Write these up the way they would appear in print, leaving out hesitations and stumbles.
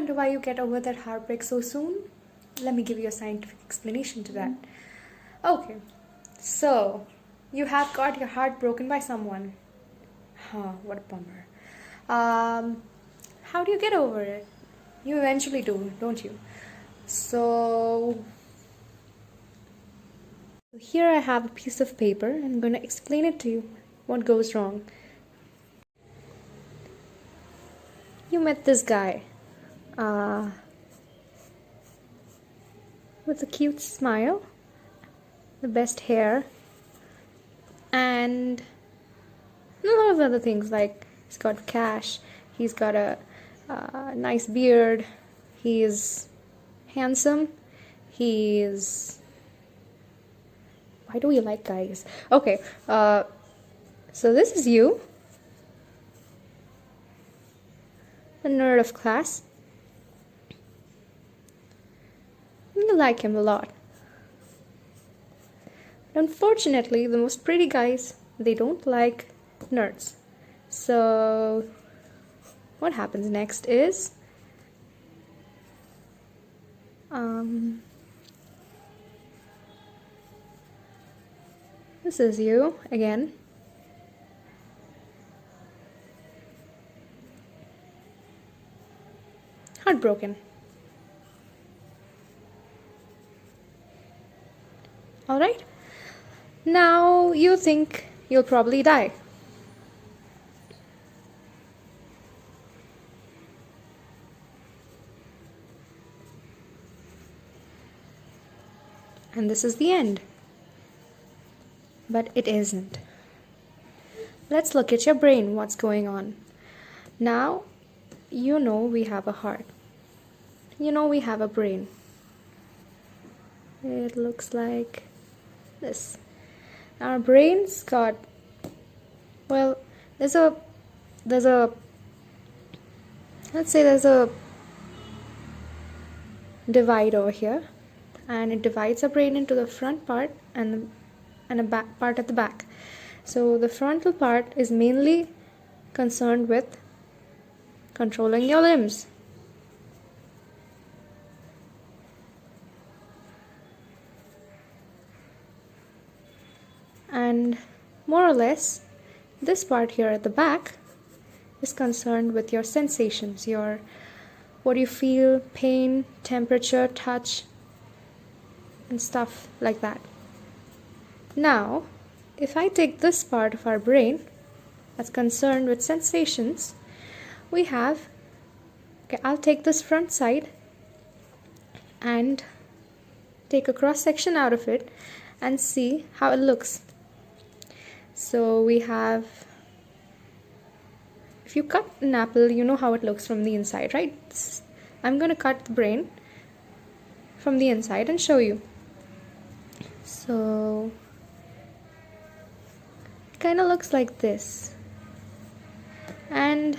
wonder why you get over that heartbreak so soon? Let me give you a scientific explanation to that. Okay, so you have got your heart broken by someone. Huh, what a bummer. How do you get over it? You eventually do, don't you? So here I have a piece of paper and I'm going to explain it to you. What goes wrong? You met this guy with a cute smile, the best hair, and a lot of other things, like he's got cash, he's got a nice beard, he is handsome, he is... Why do we like guys? Okay, so this is you, the nerd of class. You like him a lot. Unfortunately, the most pretty guys, they don't like nerds. So what happens next is this is you again. Heartbroken. Alright? Now you think you'll probably die. And this is the end. But it isn't. Let's look at your brain, what's going on. Now, you know we have a heart. You know we have a brain. It looks like this. Our brain's got, well, let's say there's a divide over here, and it divides our brain into the front part and a back part at the back. So the frontal part is mainly concerned with controlling your limbs. And more or less, this part here at the back is concerned with your sensations, your what you feel, pain, temperature, touch, and stuff like that. Now, if I take this part of our brain that's concerned with sensations, we have, okay, I'll take this front side and take a cross section out of it and see how it looks. So we have, if you cut an apple, you know how it looks from the inside, right? I'm going to cut the brain from the inside and show you. So it kind of looks like this. And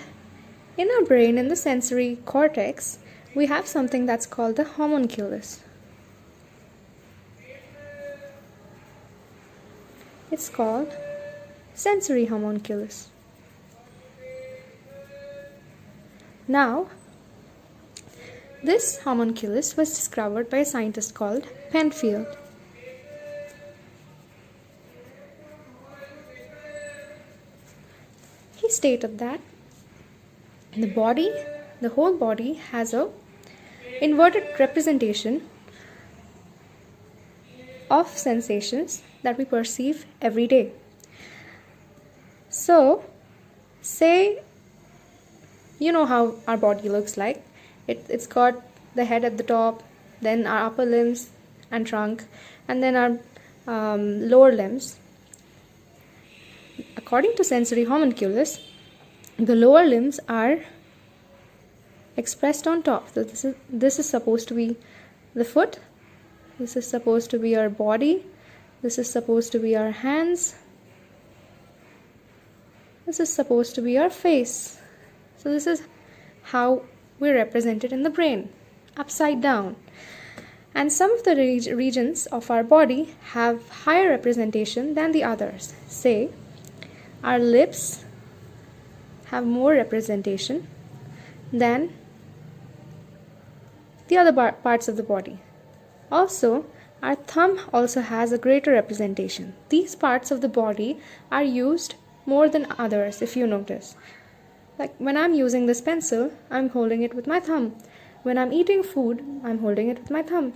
in our brain, in the sensory cortex, we have something that's called the homunculus. It's called sensory homunculus. Now, this homunculus was discovered by a scientist called Penfield. He stated that the whole body has a inverted representation of sensations that we perceive every day. So, say, you know how our body looks like. It's got the head at the top, then our upper limbs and trunk, and then our lower limbs. According to sensory homunculus, the lower limbs are expressed on top. So this is supposed to be the foot, this is supposed to be our body, this is supposed to be our hands, this is supposed to be our face. So this is how we're represented in the brain, upside down. And some of the regions of our body have higher representation than the others. Say, our lips have more representation than the other parts of the body. Also, our thumb also has a greater representation. These parts of the body are used more than others, if you notice. Like when I'm using this pencil, I'm holding it with my thumb. When I'm eating food, I'm holding it with my thumb.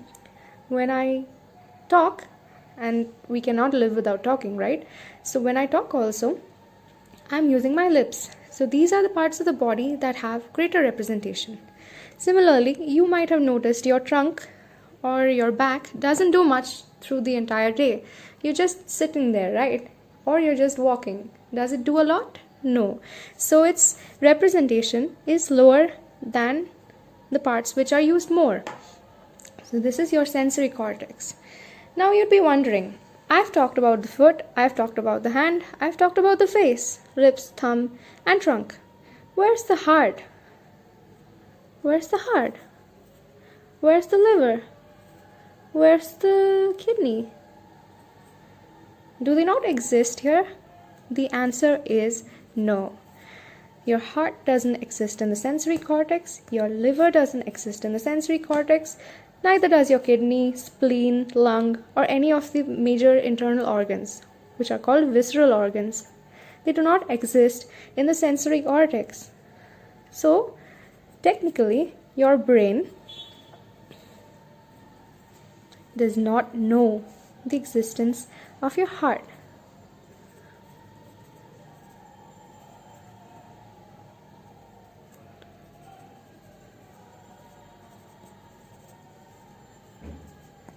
When I talk, and we cannot live without talking, right? So when I talk also, I'm using my lips. So these are the parts of the body that have greater representation. Similarly, you might have noticed your trunk or your back doesn't do much through the entire day. You're just sitting there, right? Or you're just walking. Does it do a lot? No. So its representation is lower than the parts which are used more. So this is your sensory cortex. Now you'd be wondering, I've talked about the foot, I've talked about the hand, I've talked about the face, lips, thumb, and trunk. Where's the heart? Where's the heart? Where's the liver? Where's the kidney? Do they not exist here? The answer is no. Your heart doesn't exist in the sensory cortex, your liver doesn't exist in the sensory cortex, neither does your kidney, spleen, lung, or any of the major internal organs, which are called visceral organs. They do not exist in the sensory cortex. So, technically, your brain does not know the existence of your heart.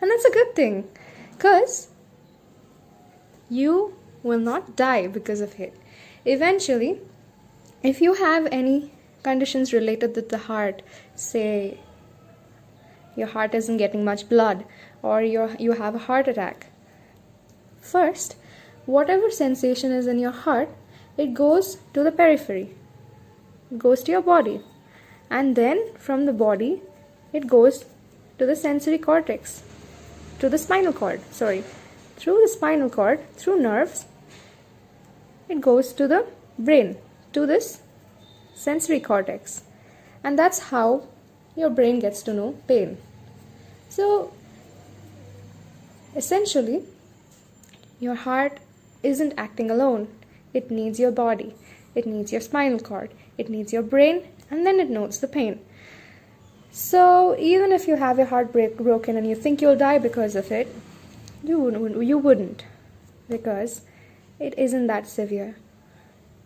And that's a good thing, because you will not die because of it. Eventually, if you have any conditions related to the heart, say your heart isn't getting much blood, or you have a heart attack, first, whatever sensation is in your heart, it goes to the periphery, it goes to your body, and then from the body, it goes to the sensory cortex, to the spinal cord, through the spinal cord, through nerves, it goes to the brain, to this sensory cortex. And that's how your brain gets to know pain. So, essentially, your heart isn't acting alone. It needs your body, it needs your spinal cord, it needs your brain, and then it knows the pain. So even if you have your heart broken and you think you'll die because of it, you wouldn't, because it isn't that severe.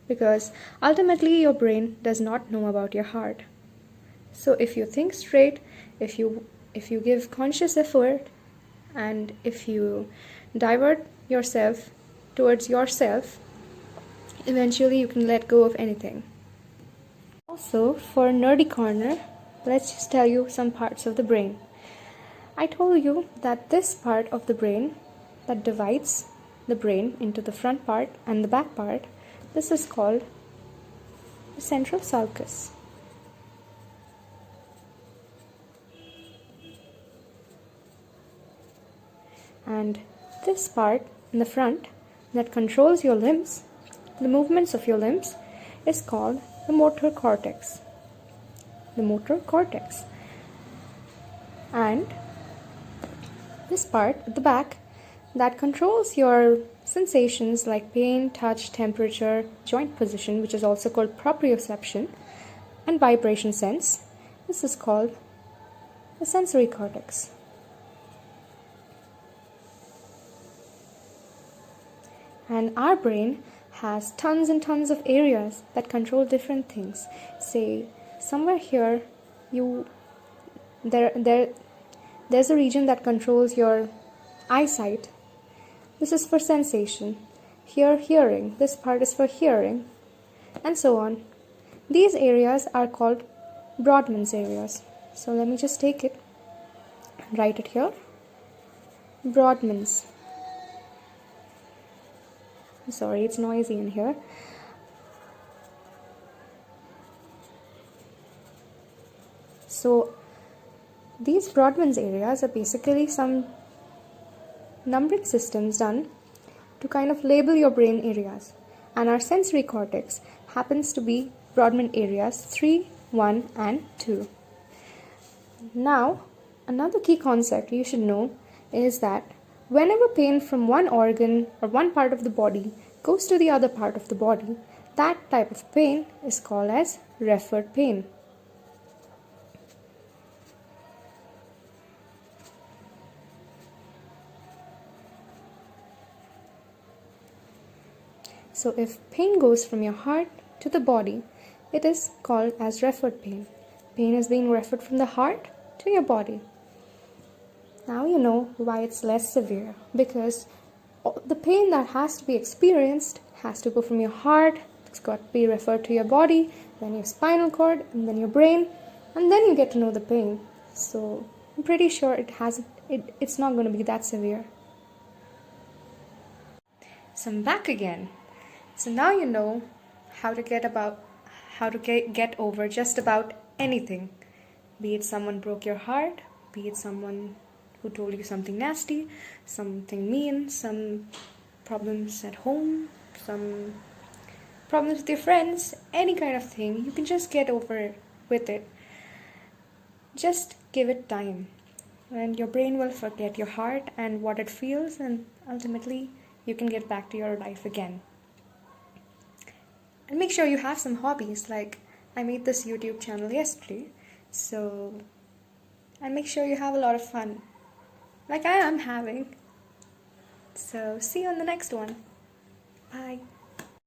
Because ultimately your brain does not know about your heart. So if you think straight, if you give conscious effort, and if you divert yourself towards yourself, eventually you can let go of anything. Also, for Nerdy Corner, let's just tell you some parts of the brain. I told you that this part of the brain that divides the brain into the front part and the back part, this is called the central sulcus. And this part in the front that controls your limbs, the movements of your limbs, is called the motor cortex. The motor cortex. And this part at the back that controls your sensations like pain, touch, temperature, joint position, which is also called proprioception, and vibration sense, this is called the sensory cortex. And our brain has tons and tons of areas that control different things. Say somewhere here there's a region that controls your eyesight. This is for sensation. Here, hearing. This part is for hearing, and so on. These areas are called Brodmann's areas. So let me just take it and write it here. Brodmann's. Sorry, it's noisy in here. So these Brodmann's areas are basically some numbering systems done to kind of label your brain areas. And our sensory cortex happens to be Brodmann areas 3, 1 and 2. Now, another key concept you should know is that whenever pain from one organ or one part of the body goes to the other part of the body, that type of pain is called as referred pain. So if pain goes from your heart to the body, it is called as referred pain. Pain is being referred from the heart to your body. Now you know why it's less severe, because the pain that has to be experienced has to go from your heart, it's got to be referred to your body, then your spinal cord, and then your brain, and then you get to know the pain. So I'm pretty sure it's not going to be that severe. So I'm back again. So now you know how to get over just about anything. Be it someone broke your heart, be it someone who told you something nasty, something mean, some problems at home, some problems with your friends, any kind of thing, you can just get over with it. Just give it time, and your brain will forget your heart and what it feels, and ultimately you can get back to your life again. And make sure you have some hobbies, like I made this YouTube channel yesterday, and make sure you have a lot of fun, like I am having. So see you on the next one. Bye.